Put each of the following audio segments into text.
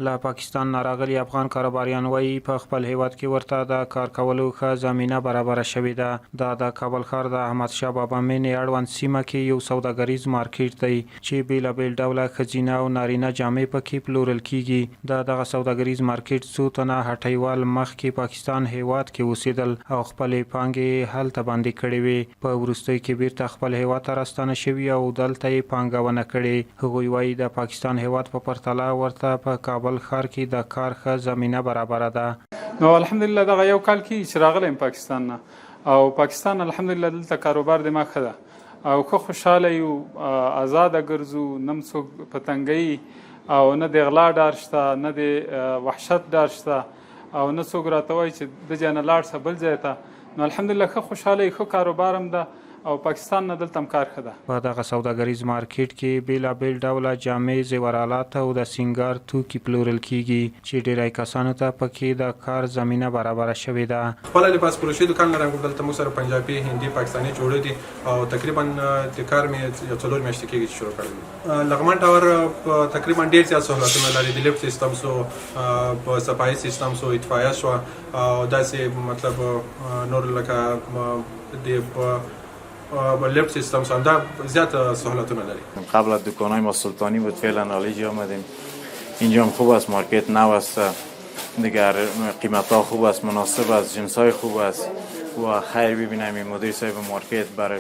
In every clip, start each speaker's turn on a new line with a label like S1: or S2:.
S1: له پاکستان نه راغلي افغان کاروباریان وایي په خپل هیواد کې ورته د کار کولو ښه زمینه برابره شوې ده. دا د کابل ښار د احمدشاه بابا مینې اړوند سیمه کې یو سوداګریز مارکیټ دی چې بیلابیل ډوله ښځینه او نارینه جامې پکې پلورل کیږي. د دغه سوداګریز مارکیټ څو تنه هټیوال مخکې پاکستان هیواد کې اوسېدل او خپلې پانګې هلته باندې کړې وې. په وروستیو کې بیرته خپل هیواد ته راستانه شوي او دلته یې پانګونه کړې. هغوی وایي د پاکستان هیواد په پرتله ورته په کابل ښار کې د کار ښه زمینه برابره ده.
S2: نو الحمدلله دغه یو کال کې چې راغلی یم پاکستان نه او پاکستان الحمدلله دلته کاروبار د ما ښه ده او ښه خوشحاله یو، آزاده ګرځو، نه م څوک په تنګوي او نه د غلا ډار شته، نه د وحشت ډار شته او نه څوک راته وایي چې د ځای نه لاړ شه بل ځای ته. نو الحمدلله ښه خوشحاله یو، ښه کاروبار هم ده او پاکستان نه دلته هم کار ښه ده.
S1: په دغه سوداګریز مارکیټ کې بیلابیل ډوله جامې، زیورالات او د سینګار توکي پلورل کیږي چې ډیری کسانو ته پکې د کار زمینه برابره شوې ده.
S3: خپل لباس فروشي دکان لرم، دلته موږ سره پنجابي، هندي، پاکستاني جوړې دي او تقریبا د کار مې یو 4 میاشتې کېږي چې شروع کړم. لغمان ټاور تقریبا ډېر زیات سہولتونه لري، د لیفټ سیستم سو، په صفایي سیستم سو، اطفائیه شو او داسې مطلب نور لکه د لیفت سیستم سانده زیاد سهولتونه لري.
S4: قبل از دکانهای ما سلطانی بود، فعلا نالجی آمدیم اینجا هم خوب است، مارکت نو است، دیگر قیمت ها خوب است، مناسب است، جنس های خوب است و خیر ببینیم این مدیر صاحب مارکت برای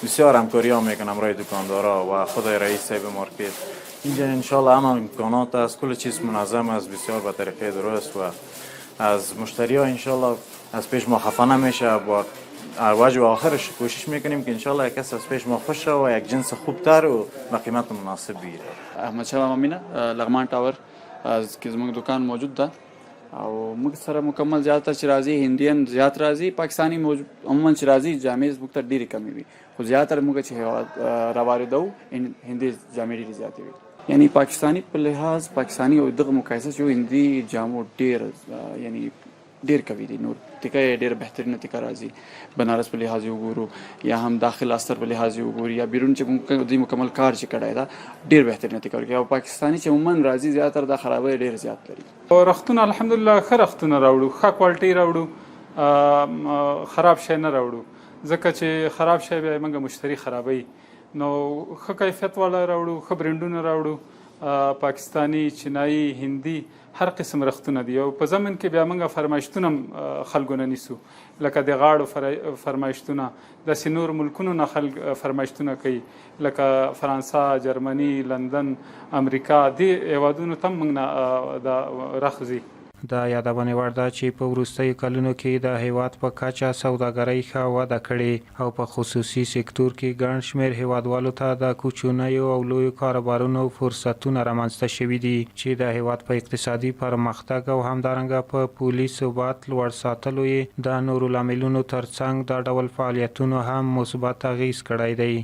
S4: بسیار همکاری ها میکنم برای دکاندارا و خدای رئیس صاحب مارکت. اینجا انشالله همه امکانات است، کل چیز منظم است، بسیار به طریقه درست و از مشتری ها انشالله از پیش ما خفه نمیشه و اروج و آخرش کوشش میکنیم که انشالله یک کس از پیش ما خوش شه و یک جنس خوبتر و با قیمت مناسب بگیره.
S5: احمدشاه بابا مینه، لغمان ټاور کې زموږ دکان موجود ده او موږ سره مکمل زیاتره چې راځي هندیان زیات راځي، پاکستانی عموما چې راځي جامې زموږ ته ډېرې کمې وي، خو زیاتره موږ چې هېواد راواردوو هندي جامې ډېرې زیاتې وي. یعنی پاکستانی په لحاظ پاکستانی او دغه مقایسه چې هندي جامو ډېر یعنی ډېر کوي دي، نور ټیکه یې ډېر بهترینه ټیکه راځي. بنارس په لحاظ وګورو یا هم داخل استر په لحاظ وګورو یا بیرون چې دوی مکمل کار چې کړی دا ډېر بهترینه ټیکه ورکوي او پاکستانی چې عموما راځي زیاتره د خرابۍ ډېر زیات لري.
S2: او رختونه الحمدلله ښه رختونه راوړو، ښه کوالټي راوړو، خراب شی نه راوړو ځکه چې خراب شی بیا موږ مشتری خرابوي. نو ښه کیفیت والا راوړو، ښه برنډونه راوړو، پاکستانی، چینایي، هندي، هر قسم رختونه دي او په ضمن کې بیا موږ فرمایشتونه خلکو نه نیسو، لکه د غاړو فرمایشتونه، داسې نور ملکونو نه خلک فرمایشتونه کوي لکه فرانسه، جرمني، لندن، امریکا، دې هیوادونو ته موږ نه د رخ ځي.
S1: د یادونې وړ ده چې په وروستیو کلونو کې د هیواد په کچه سوداګرۍ ښه وده کړې او په خصوصي سکتور کې ګڼ شمېر هیوادوالو ته د کوچنیو او لویو کاروبارونو فرصتونه رامنځته شوي دي چې د هیواد په اقتصادي پرمختګ او همدارنګه په پولي ثبات لوړ ساتلو یې د نورو لاملونو ترڅنګ د ډول فعالیتونو هم مثبت اغیز کړی دی.